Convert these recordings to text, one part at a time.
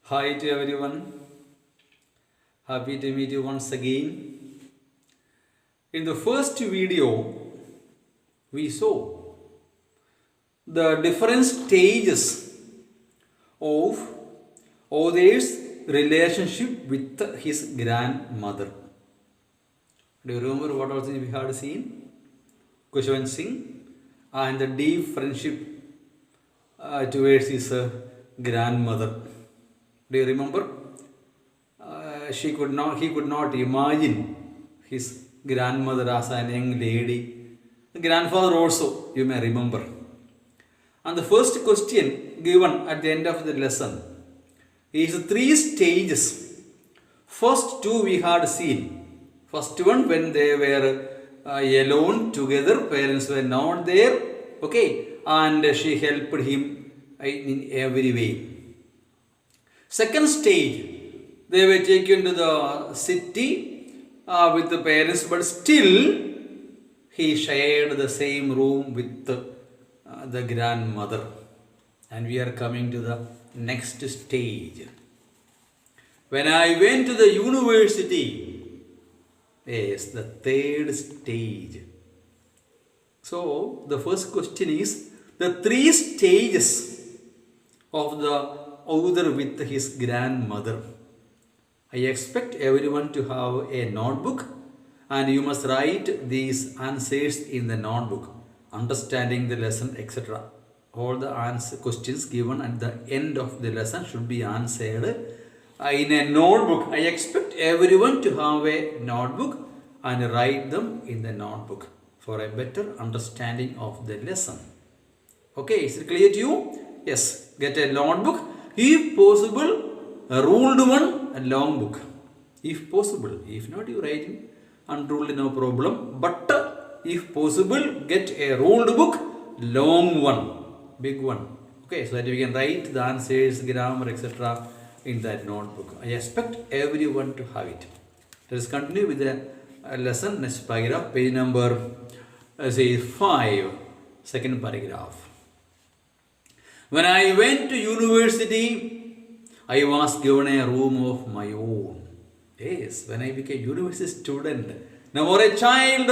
Hi to everyone. Happy to meet you once again. In the first video, we saw the different stages of Oday's relationship with his grandmother. Do you remember what also we had seen? Khushwant Singh and the deep friendship towards his grandmother. Do you remember? He could not imagine his grandmother as a young lady. The grandfather also, you may remember. And the first question given at the end of the lesson is three stages. First two we had seen. First one when they were alone together, parents were not there, okay, and she helped him in every way. Second stage, they were taken to the city with the parents, but still he shared the same room with the grandmother. And we are coming to the next stage. When I went to the university, yes, the third stage. So, the first question is the three stages of the author with his grandmother. I expect everyone to have a notebook and you must write these answers in the notebook, understanding the lesson, etc. All the questions given at the end of the lesson should be answered in a notebook. I expect everyone to have a notebook and write them in the notebook for a better understanding of the lesson. Okay, is it clear to you? Yes, get a notebook. If possible, a ruled one, a long book. If possible. If not, you write in unruled, no problem. But if possible, get a ruled book, long one, big one. Okay, so that we can write the answers, grammar, etc. in that notebook. I expect everyone to have it. Let us continue with the lesson. Next paragraph, page number 5, second paragraph. When I went to university, I was given a room of my own. Yes, when I became university student, no more a child,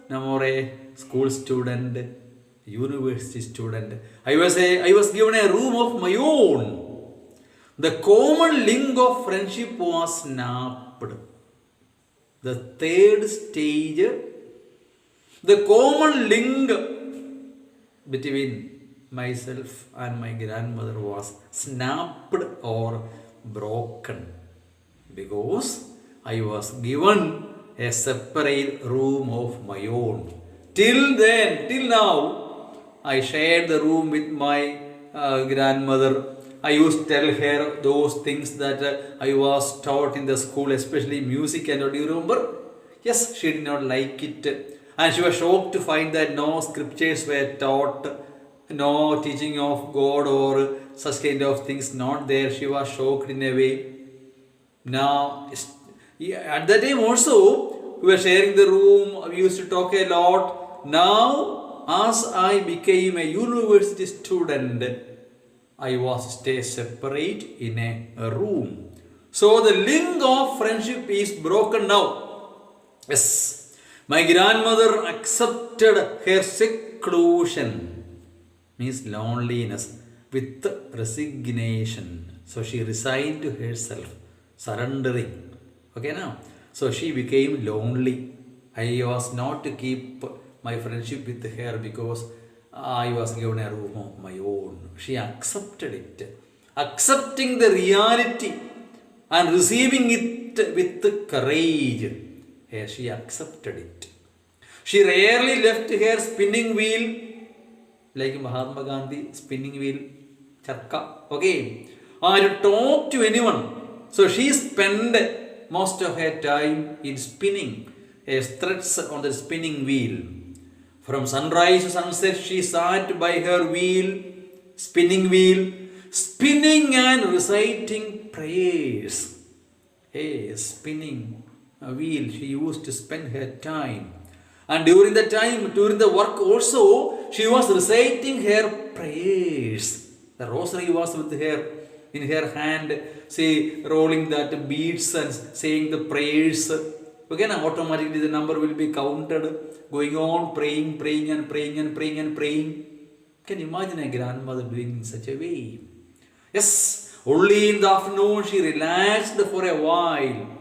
no more a school student, university student. I was given a room of my own. The common link of friendship was snapped. The third stage, the common link between myself and my grandmother was snapped or broken because I was given a separate room of my own. Till now, I shared the room with my grandmother. I used to tell her those things that I was taught in the school, especially music. And do you remember? Yes, she did not like it. And she was shocked to find that no scriptures were taught, no teaching of God or such kind of things not there. She was shocked in a way. Now, at that time also, we were sharing the room, we used to talk a lot. Now, as I became a university student, I was stay separate in a room. So, the link of friendship is broken now. Yes, my grandmother accepted her seclusion, means loneliness, with resignation. So she resigned to herself, surrendering. Okay, now? So she became lonely. I was not to keep my friendship with her because I was given a room of my own. She accepted it. Accepting the reality and receiving it with courage. Yes, she accepted it. She rarely left her spinning wheel, like Mahatma Gandhi, spinning wheel, charka, okay, or to talk to anyone. So she spent most of her time in spinning threads on the spinning wheel. From sunrise to sunset, she sat by her wheel, spinning and reciting prayers. Hey, spinning a wheel, she used to spend her time. And during the work also, she was reciting her prayers. The rosary was with her. in her hand, say rolling that beads and saying the prayers. Okay, now automatically the number will be counted, going on praying, praying and praying and praying and praying. Can you imagine a grandmother doing in such a way? Yes, only in the afternoon she relaxed for a while.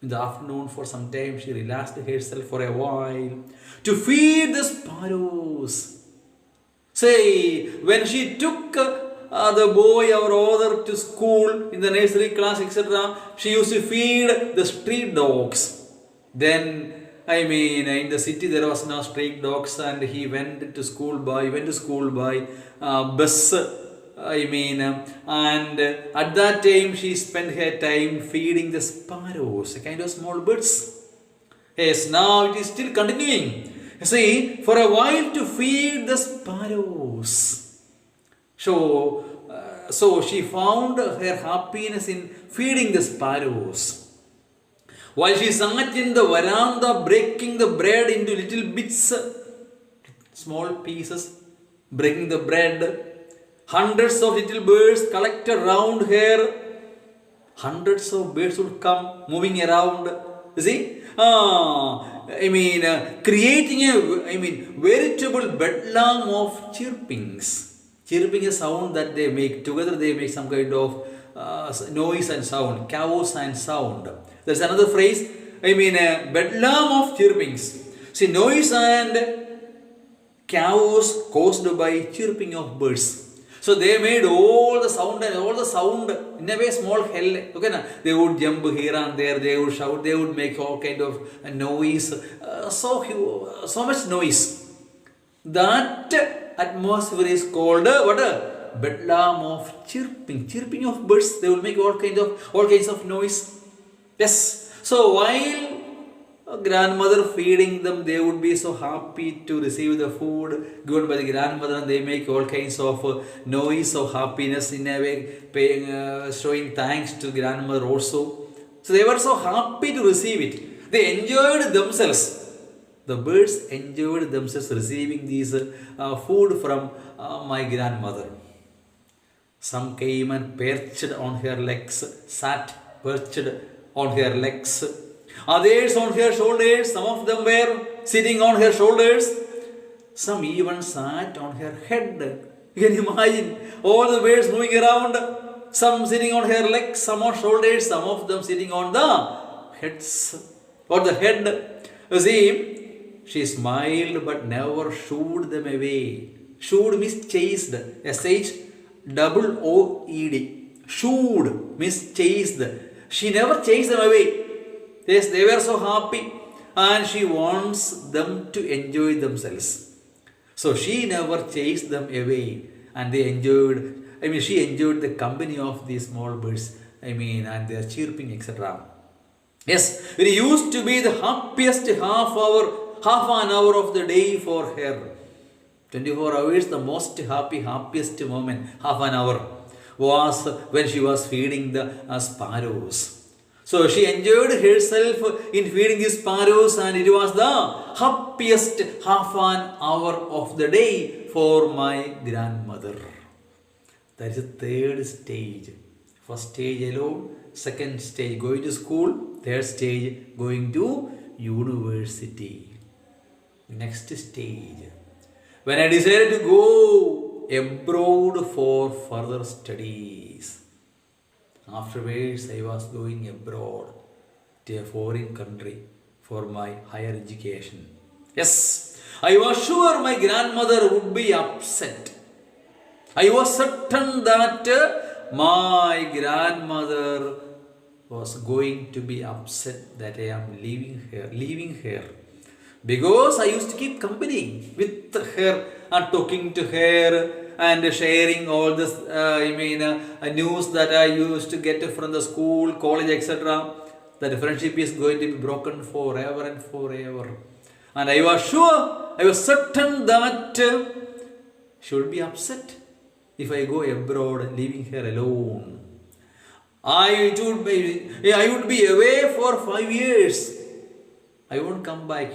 In the afternoon, for some time, she relaxed herself for a while to feed the sparrows. Say, when she took the boy or other to school in the nursery class, etc., she used to feed the street dogs. Then, in the city there was no street dogs, and he went to school by bus. And at that time she spent her time feeding the sparrows, a kind of small birds. Yes, now it is still continuing. See, for a while to feed the sparrows. So she found her happiness in feeding the sparrows. While she sat in the veranda breaking the bread into little bits, small pieces, breaking the bread, hundreds of little birds collected around her. Hundreds of birds would come moving around. You see? Creating a veritable bedlam of chirpings. Chirping is a sound that they make. Together they make some kind of noise and sound, chaos and sound. There's another phrase, a bedlam of chirpings. See, noise and chaos caused by chirping of birds. So they made all the sound in a way small hell. Okay, na? They would jump here and there, they would shout, they would make all kind of noise, so much noise. That atmosphere is called what? Bedlam of chirping. Chirping of birds. They will make all kinds of noise. Yes. So while grandmother feeding them, they would be so happy to receive the food given by the grandmother, and they make all kinds of noise of happiness in a way, showing thanks to grandmother also. So they were so happy to receive it. They enjoyed themselves. The birds enjoyed themselves receiving these food from my grandmother. Some came and perched on her legs, perched on her legs. Others on her shoulders, some of them were sitting on her shoulders. Some even sat on her head. You can imagine all the birds moving around. Some sitting on her legs, some on shoulders, some of them sitting on the heads or the head. You see, she smiled but never shooed them away. Shooed means chased. S-H-O-O-E-D. Shooed means chased. She never chased them away. Yes, they were so happy, and she wants them to enjoy themselves. So she never chased them away, and they enjoyed. She enjoyed the company of these small birds. And their chirping, etc. Yes, it used to be the happiest half an hour of the day for her. 24 hours, the most happiest moment, half an hour, was when she was feeding the sparrows. So she enjoyed herself in feeding the sparrows, and it was the happiest half an hour of the day for my grandmother. That is the third stage. First stage alone, second stage going to school, third stage going to university. Next stage, when I decided to go abroad for further studies. Afterwards, I was going abroad to a foreign country for my higher education. Yes, I was sure my grandmother would be upset. I was certain that my grandmother was going to be upset that I am leaving her. Because I used to keep company with her and talking to her and sharing all this, news that I used to get from the school, college, etc. That friendship is going to be broken forever and forever. And I was certain that she would be upset if I go abroad, leaving her alone. I would be away for 5 years. I won't come back.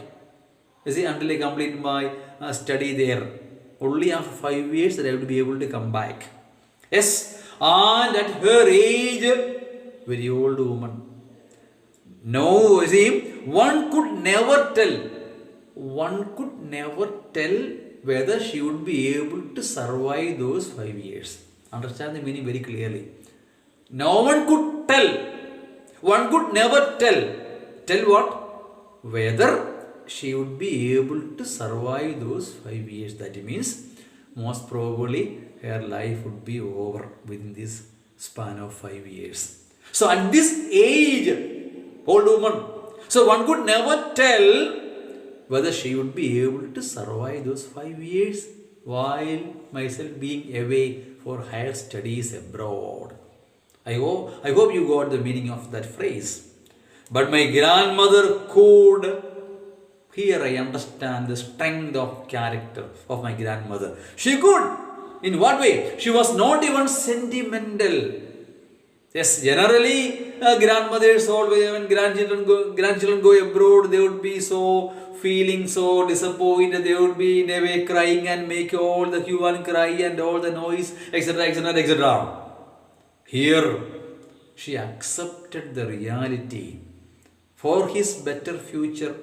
You see, until I complete my study there. Only after 5 years that I would be able to come back. Yes, and at her age, very old woman. No, see, one could never tell whether she would be able to survive those 5 years. Understand the meaning very clearly. No one could tell. One could never tell. Tell what? Whether she would be able to survive those 5 years. That means most probably her life would be over within this span of 5 years. So at this age, old woman, so one could never tell whether she would be able to survive those 5 years while myself being away for higher studies abroad. I hope you got the meaning of that phrase. But my grandmother could. Here I understand the strength of character of my grandmother. She could. In what way? She was not even sentimental. Yes, generally grandmothers always, when grandchildren go abroad, they would be so feeling so disappointed. They would be in a way crying and make all the hue and cry and all the noise, etc., etc., etc. Here, she accepted the reality. For his better future,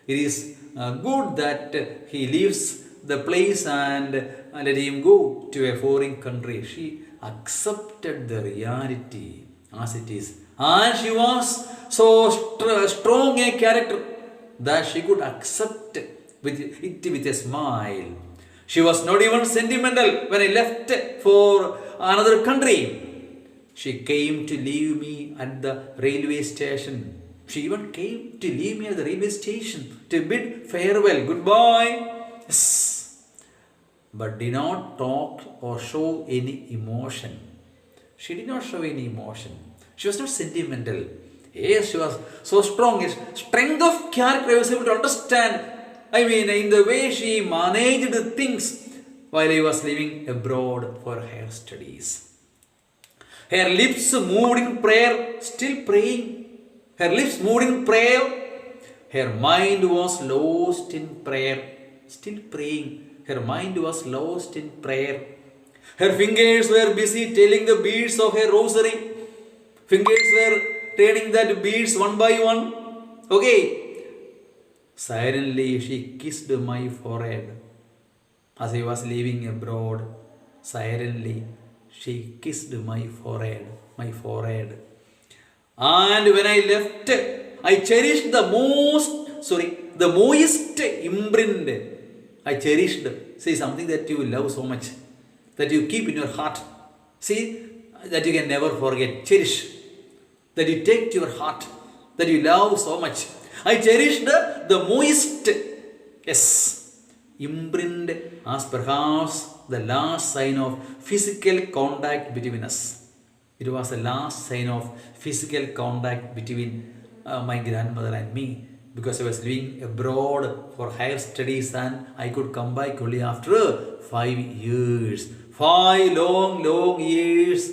it is good that he leaves the place and let him go to a foreign country. She accepted the reality as it is. And she was so strong a character that she could accept it with a smile. She was not even sentimental when I left for another country. She came to leave me at the railway station. She even came to leave me at the railway station to bid farewell, goodbye. Yes. But did not talk or show any emotion. She did not show any emotion. She was not sentimental. Yes, she was so strong. Yes, strength of character I was able to understand. In the way she managed things while I was living abroad for her studies. Her lips moved in prayer, still praying. Her lips moved in prayer. Her mind was lost in prayer, still praying. Her mind was lost in prayer. Her fingers were busy telling the beads of her rosary. Fingers were turning that beads one by one. Okay. Silently she kissed my forehead. As I was leaving abroad, silently she kissed my forehead. And when I left, I cherished the moist imprint. I cherished. See, something that you love so much, that you keep in your heart. See, that you can never forget. Cherish. That you take to your heart, that you love so much. I cherished the moist, imprint as perhaps the last sign of physical contact between us. It was the last sign of physical contact between my grandmother and me, because I was living abroad for higher studies and I could come back only after 5 years. 5 long years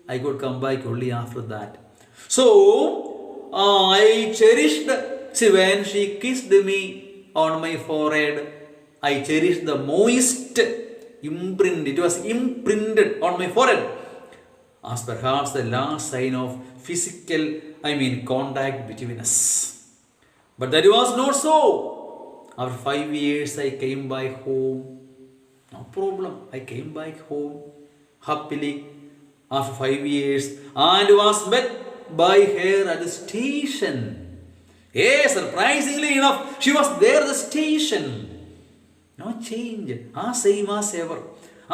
I could come back only after that. So, I cherished, see, when she kissed me on my forehead, I cherished the moist imprint. It was imprinted on my forehead as perhaps the last sign of physical, contact between us. But that was not so. After 5 years, I came back home. No problem. I came back home happily after 5 years and was met by her at the station. Yes, surprisingly enough, she was there at the station. No change. Same as ever.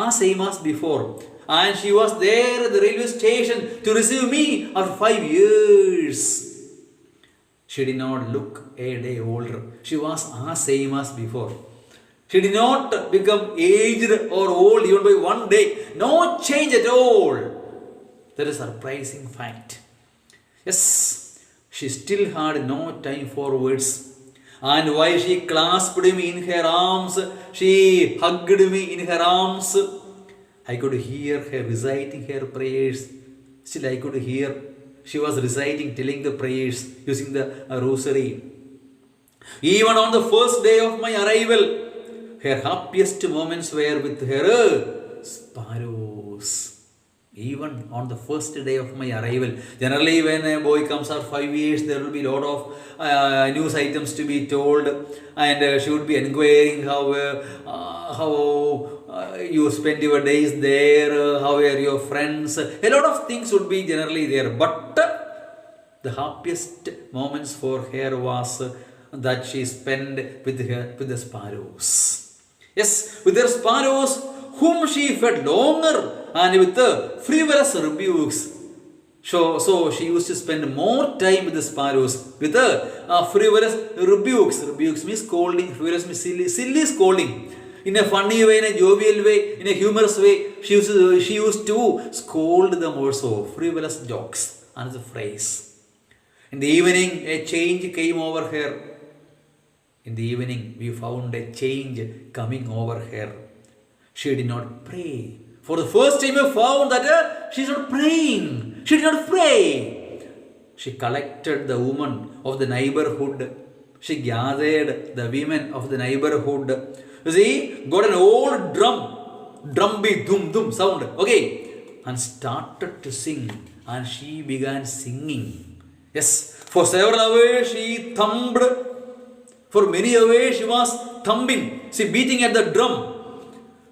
Same as before. And she was there at the railway station to receive me after 5 years. She did not look a day older. She was same as before. She did not become aged or old even by 1 day. No change at all. That is a surprising fact. Yes, she still had no time for words. And while she clasped me in her arms, she hugged me in her arms, I could hear her reciting her prayers. Still I could hear she was reciting, telling the prayers using the rosary. Even on the first day of my arrival, her happiest moments were with her sparrows. Even on the first day of my arrival. Generally, when a boy comes after 5 years, there will be a lot of news items to be told, and she would be inquiring how you spend your days there, how are your friends. A lot of things would be generally there, but the happiest moments for her was that she spent with the sparrows. Yes, with the sparrows whom she fed longer and with the frivolous rebukes. So she used to spend more time with the sparrows with the frivolous rebukes. Rebukes means scolding, frivolous means silly scolding. In a funny way, in a jovial way, in a humorous way, she used to scold them also. Frivolous jokes, another phrase. In the evening, a change came over her. In the evening, we found a change coming over her. She did not pray. For the first time, we found that she is not praying. She did not pray. She collected the women of the neighborhood. She gathered the women of the neighborhood. You see, got an old drum beat, dum dum sound. Okay, and started to sing. And she began singing. Yes, for several hours she thumped. For many hours she was thumping. See, beating at the drum.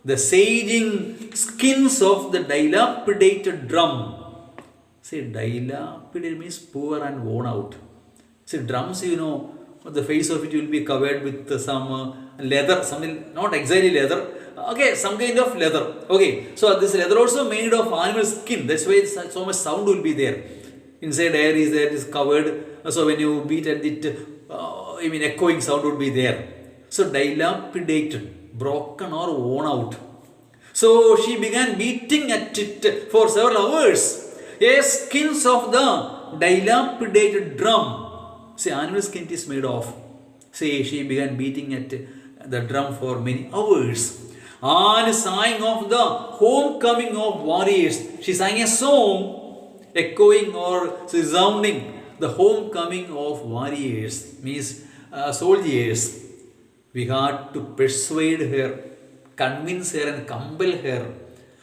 The saging skins of the dilapidated drum. See, dilapidated means poor and worn out. See, drums, the face of it will be covered with some leather, something, not exactly leather. Okay, some kind of leather. Okay, so this leather also made of animal skin. That's why so much sound will be there. Inside air is there, is covered. So when you beat at it, echoing sound would be there. So dilapidated, broken or worn out. So she began beating at it for several hours. Yes, skins of the dilapidated drum. See, animal skin is made of. See, she began beating at the drum for many hours. And sang of the homecoming of warriors. She sang a song echoing or resounding the homecoming of warriors, means soldiers. We had to persuade her, convince her and compel her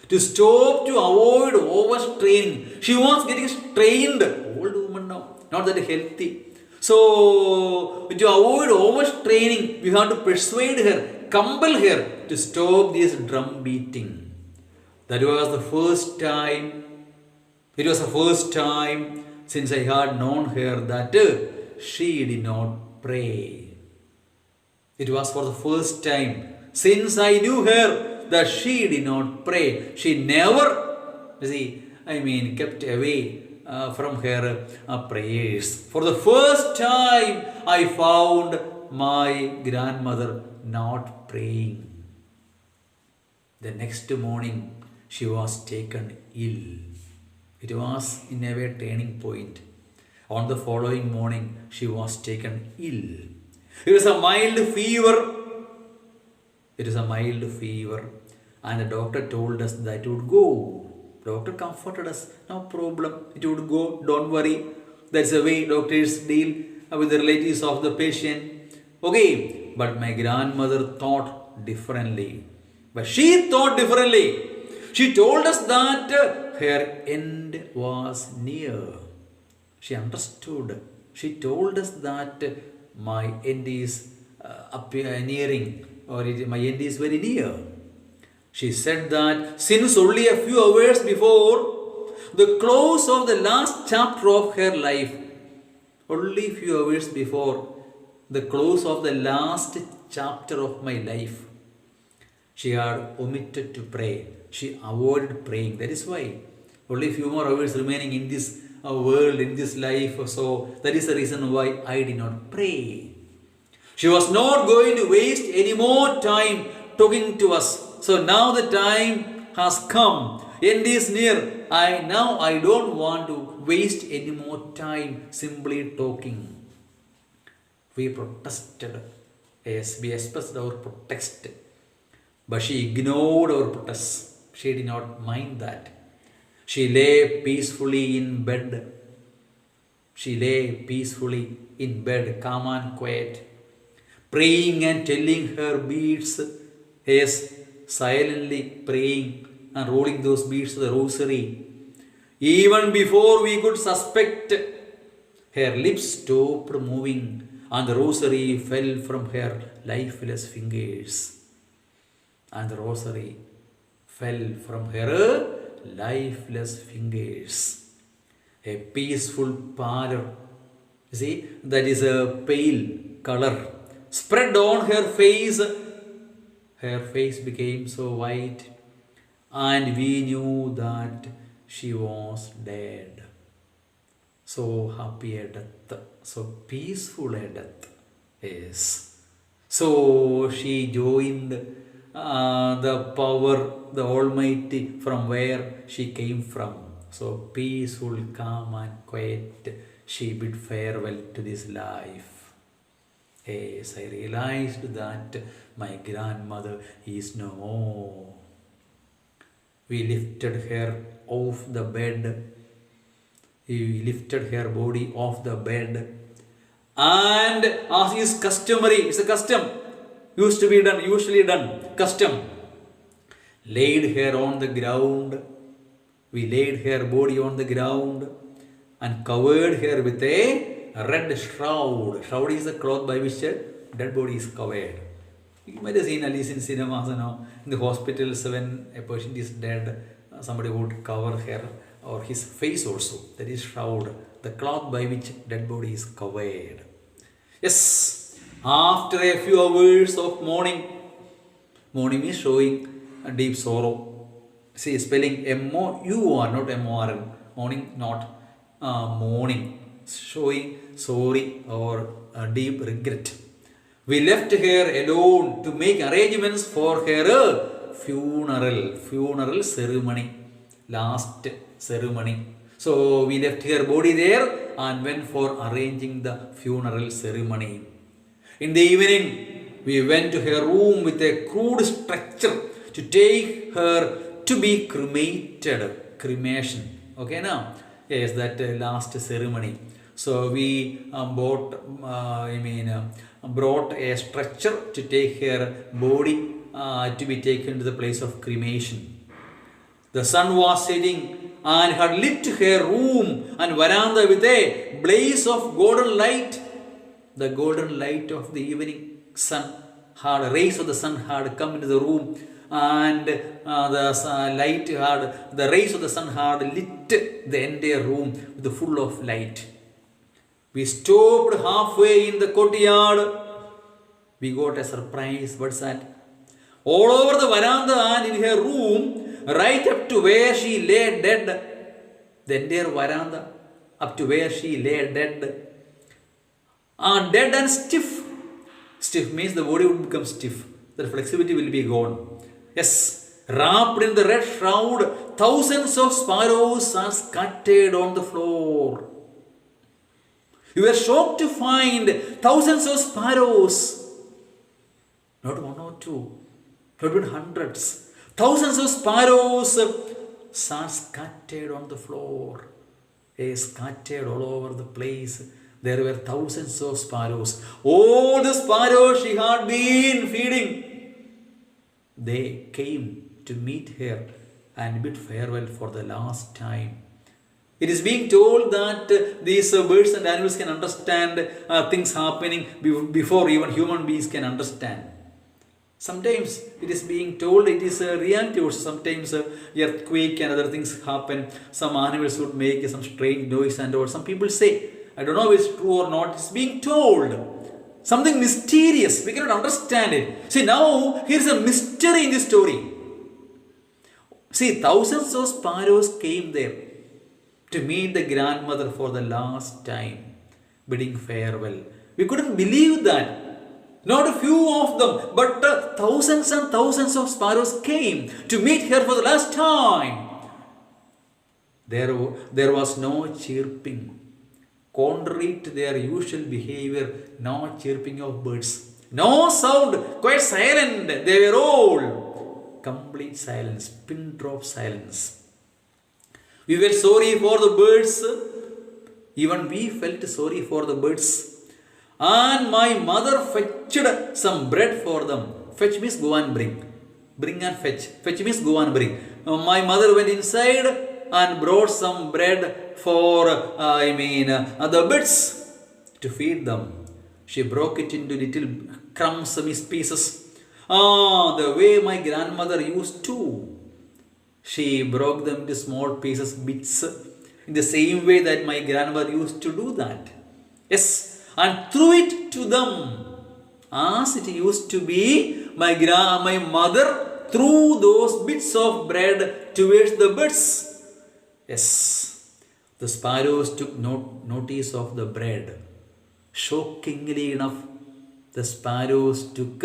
to stop, to avoid overstraining. She was getting strained, old woman now, not that healthy. So, to avoid overstraining, we had to persuade her, compel her to stop this drum beating. That was the first time. It was the first time since I had known her that she did not pray. It was for the first time since I knew her that she did not pray. She never, kept away from her prayers. For the first time, I found my grandmother not praying. The next morning, she was taken ill. It was in a way turning point. On the following morning, she was taken ill. It was a mild fever. And the doctor told us that it would go. Doctor comforted us. No problem. It would go. Don't worry. That's the way doctors deal with the relatives of the patient. Okay. But my grandmother thought differently. She told us that her end was near. She understood. She told us that my end is nearing, or my end is very near. She said that since only a few hours before the close of the last chapter of her life, only few hours before the close of the last chapter of my life, she had omitted to pray. She avoided praying. That is why only few more hours remaining in this world, in this life. So that is the reason why I did not pray. She was not going to waste any more time talking to us. So now the time has come. End is near. I don't want to waste any more time simply talking. We protested. Yes, we expressed our protest. But she ignored our protest. She did not mind that. She lay peacefully in bed. Calm and quiet, praying and telling her beads. Yes, silently praying and rolling those beads to the rosary. Even before we could suspect, her lips stopped moving and the rosary fell from her lifeless fingers. And the rosary fell from her lifeless fingers. A peaceful pallor, see, that is a pale color, spread on her face. Her face became so white, and we knew that she was dead. So happy a death, so peaceful a death is. So she joined the power, the Almighty, from where she came from. So peaceful, calm and quiet, she bid farewell to this life. Yes, I realized that my grandmother is no more. We lifted her off the bed. We lifted her body off the bed. And as is customary, it's a custom, usually done, custom. Laid her on the ground. We laid her body on the ground and covered her with a red shroud. Shroud is the cloth by which a dead body is covered. You might have seen at least in cinemas, in the hospitals, when a patient is dead, somebody would cover her or his face also. That is shroud, the cloth by which dead body is covered. Yes, after a few hours of mourning is showing a deep sorrow. See, spelling M-O-U-R, not M-O-R-N. Mourning, not mourning. Showing sorry or deep regret. We left her alone to make arrangements for her funeral ceremony, last ceremony. So we left her body there and went for arranging the funeral ceremony. In the evening, we went to her room with a crude structure to take her to be cremated. Cremation. Okay, now? Yes, that last ceremony. So we brought a structure to take her body to be taken to the place of cremation. The sun was setting and had lit her room and veranda with a blaze of golden light. The golden light of the evening sun rays of the sun had come into the room, and the rays of the sun had lit the entire room with full of light. We stopped halfway in the courtyard. We got a surprise. What's that? All over the veranda and in her room, right up to where she lay dead. The entire veranda, up to where she lay dead. Dead and stiff. Stiff means the body would become stiff. The flexibility will be gone. Yes, wrapped in the red shroud, thousands of sparrows are scattered on the floor. You were shocked to find thousands of sparrows. Not one or two, not even hundreds. Thousands of sparrows are scattered on the floor. Scattered all over the place. There were thousands of sparrows. All the sparrows she had been feeding, they came to meet her and bid farewell for the last time. It is being told that these birds and animals can understand things happening before even human beings can understand. Sometimes it is being told it is a reality also. Sometimes earthquake and other things happen. Some animals would make some strange noise and or some people say, I don't know if it's true or not, it's being told. Something mysterious, we cannot understand it. See, now here's a mystery in this story. See, thousands of sparrows came there to meet the grandmother for the last time, bidding farewell. We couldn't believe that. Not a few of them, but thousands and thousands of sparrows came to meet her for the last time. There was no chirping. Contrary to their usual behavior, no chirping of birds. No sound, quite silent. They were all complete silence, pin drop silence. We were sorry for the birds. Even we felt sorry for the birds. And my mother fetched some bread for them. Fetch means go and bring. Bring and fetch. Fetch means go and bring. My mother went inside and brought some bread for, the birds to feed them. She broke it into little crumbs, pieces. The way my grandmother used to. She broke them into small pieces, bits, in the same way that my grandmother used to do that. Yes, and threw it to them. As it used to be, my mother threw those bits of bread towards the birds. Yes, the sparrows took notice of the bread. Shockingly enough, the sparrows took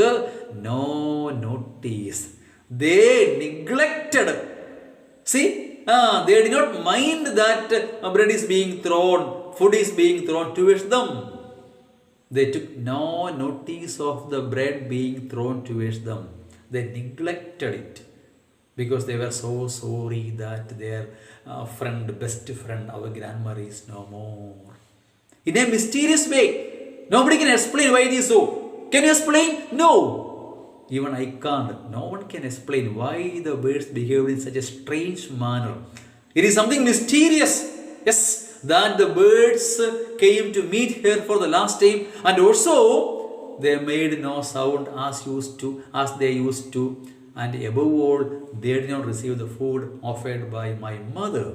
no notice. They neglected. See, they did not mind that bread is being thrown, food is being thrown towards them. They took no notice of the bread being thrown towards them. They neglected it because they were so sorry that their best friend, our grandmother is no more. In a mysterious way. Nobody can explain why it is so. Can you explain? No. Even I can't. No one can explain why the birds behaved in such a strange manner. It is something mysterious. Yes, that the birds came to meet her for the last time, and also they made no sound as they used to, and above all, they did not receive the food offered by my mother.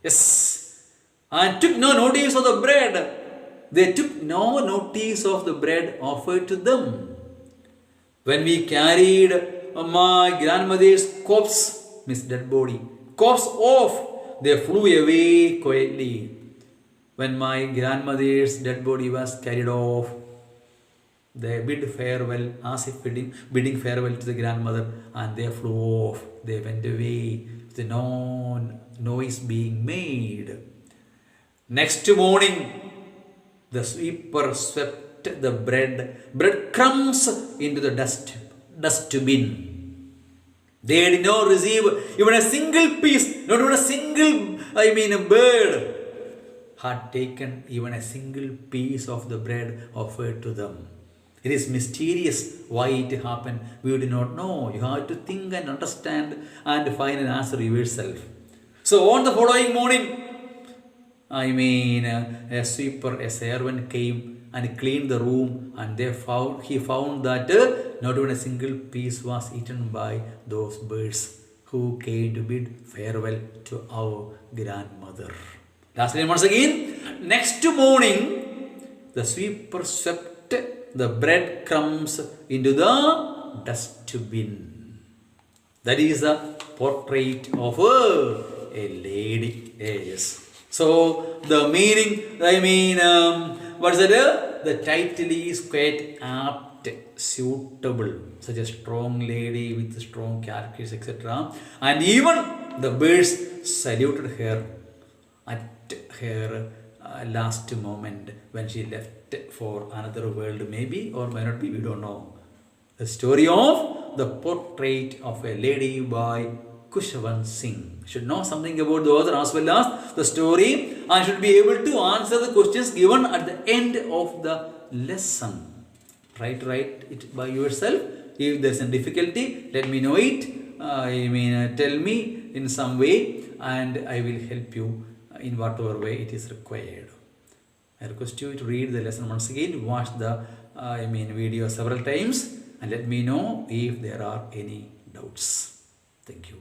Yes, and took no notice of the bread. They took no notice of the bread offered to them. When we carried my grandmother's corpse, dead body, corpse off, they flew away quietly. When my grandmother's dead body was carried off, they bid farewell, as if bidding farewell to the grandmother, and they flew off. They went away with no noise being made. Next morning, the sweeper swept the bread crumbs into the dustbin. They did not receive even a single piece, not even a single, bird had taken even a single piece of the bread offered to them. It is mysterious why it happened. We do not know. You have to think and understand and find an answer yourself. So on the following morning, a servant came and cleaned the room, and he found that not even a single piece was eaten by those birds who came to bid farewell to our grandmother. Lastly, once again, next morning, the sweeper swept the bread crumbs into the dustbin. That is a portrait of a lady. Yes. So the meaning, what is it? The title is quite apt, suitable. Such a strong lady with strong characters, etc. And even the birds saluted her at her last moment when she left for another world, maybe, or may not be, we don't know. The story of the portrait of a lady by Khushwant Singh. Should know something about the author as well as the story, and should be able to answer the questions given at the end of the lesson. Try to write it by yourself. If there is a difficulty, let me know it. Tell me in some way, and I will help you in whatever way it is required. I request you to read the lesson once again, watch the video several times, and let me know if there are any doubts. Thank you.